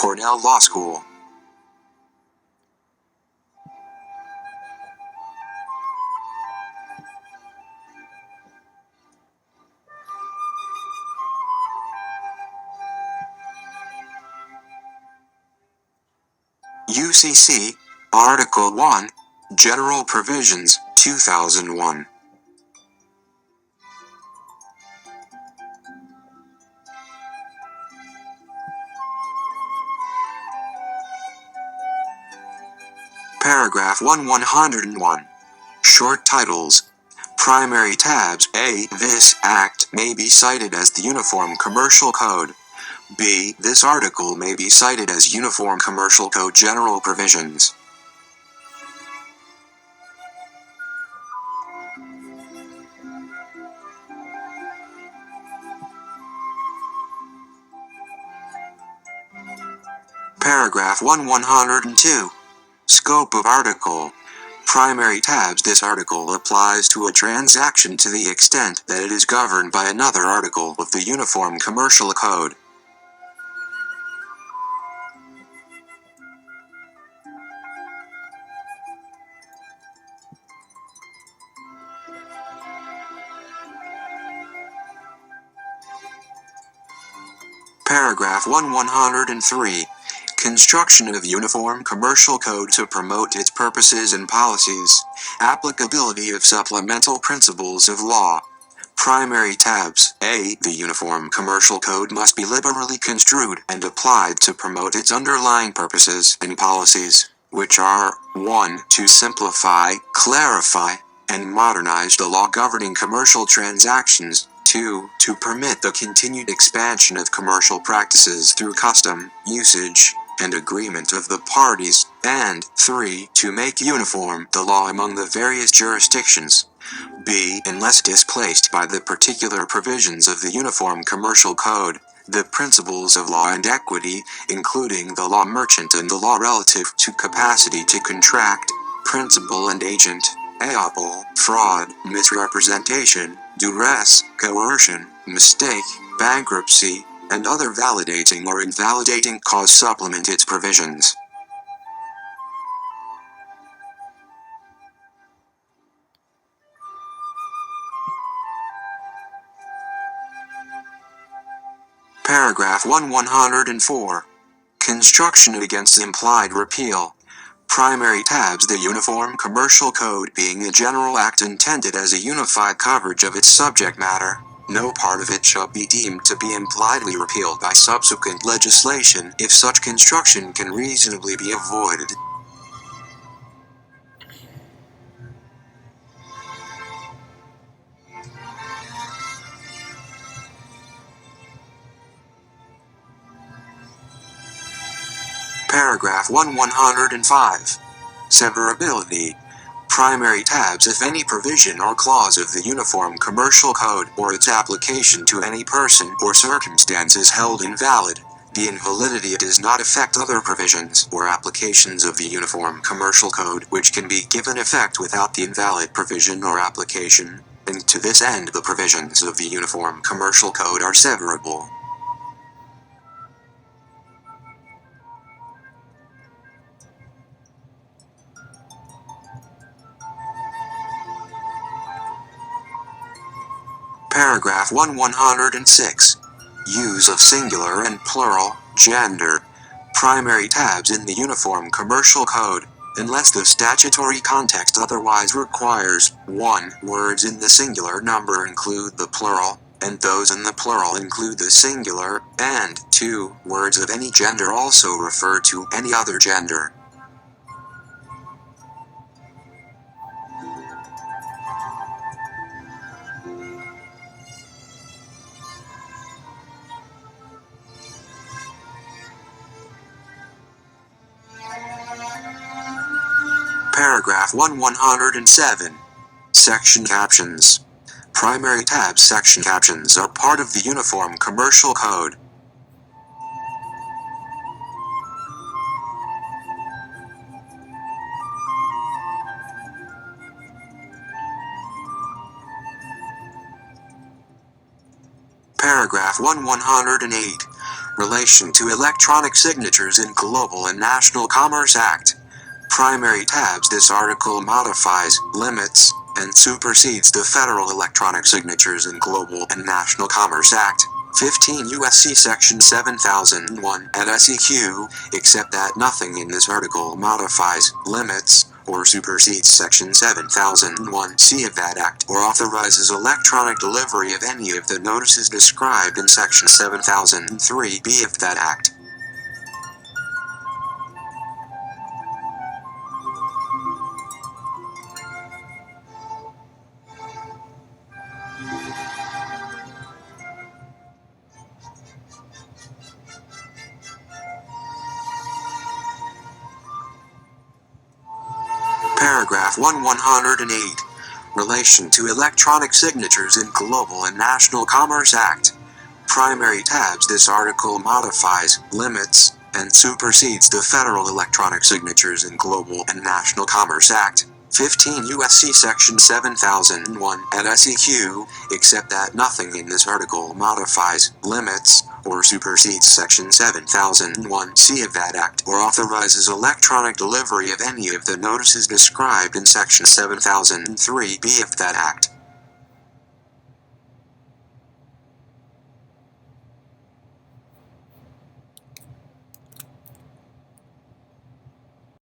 Cornell Law School. U.C.C. Article 1, General Provisions, 2001. Paragraph 101. Short titles. Primary tabs. A. This act may be cited as the Uniform Commercial Code. B. This article may be cited as Uniform Commercial Code General Provisions. Paragraph 102. Scope of article. Primary tabs. This article applies to a transaction to the extent that it is governed by another article of the Uniform Commercial Code. Paragraph 103. Construction of Uniform Commercial Code to promote its purposes and policies. Applicability of Supplemental Principles of Law. Primary tabs. A. The Uniform Commercial Code must be liberally construed and applied to promote its underlying purposes and policies, which are 1. To simplify, clarify, and modernize the law governing commercial transactions. 2. To permit the continued expansion of commercial practices through custom, usage, and agreement of the parties, and 3. To make uniform the law among the various jurisdictions. B. Unless displaced by the particular provisions of the Uniform Commercial Code, the principles of law and equity, including the law merchant and the law relative to capacity to contract, principal and agent, eople, fraud, misrepresentation, duress, coercion, mistake, bankruptcy, and other validating or invalidating cause supplement its provisions. Paragraph 104. Construction against implied repeal. Primary tabs. The Uniform Commercial Code being a general act intended as a unified coverage of its subject matter, no part of it shall be deemed to be impliedly repealed by subsequent legislation if such construction can reasonably be avoided. Paragraph 105. Severability. Primary tabs. If any provision or clause of the Uniform Commercial Code or its application to any person or circumstance is held invalid, the invalidity does not affect other provisions or applications of the Uniform Commercial Code which can be given effect without the invalid provision or application, and to this end the provisions of the Uniform Commercial Code are severable. Paragraph 106. Use of singular and plural, gender. Primary tabs in the Uniform Commercial Code, unless the statutory context otherwise requires. 1. Words in the singular number include the plural, and those in the plural include the singular, and 2. Words of any gender also refer to any other gender. Paragraph 107. Section Captions. Primary tabs. Section captions are part of the Uniform Commercial Code. Paragraph 108. Relation to Electronic Signatures in Global and National Commerce Act. Primary tabs. This article modifies, limits, and supersedes the Federal Electronic Signatures in Global and National Commerce Act, 15 U.S.C. Section 7001 and SEQ, except that nothing in this article modifies, limits, or supersedes Section 7001C of that Act or authorizes electronic delivery of any of the notices described in Section 7003B of that Act. Paragraph 108. Relation to Electronic Signatures in Global and National Commerce Act. Primary tabs. This article modifies, limits, and supersedes the Federal Electronic Signatures in Global and National Commerce Act, 15 U.S.C. Section 7001 and SEQ, except that nothing in this article modifies, limits, or supersedes Section 7001C of that Act or authorizes electronic delivery of any of the notices described in Section 7003B of that Act.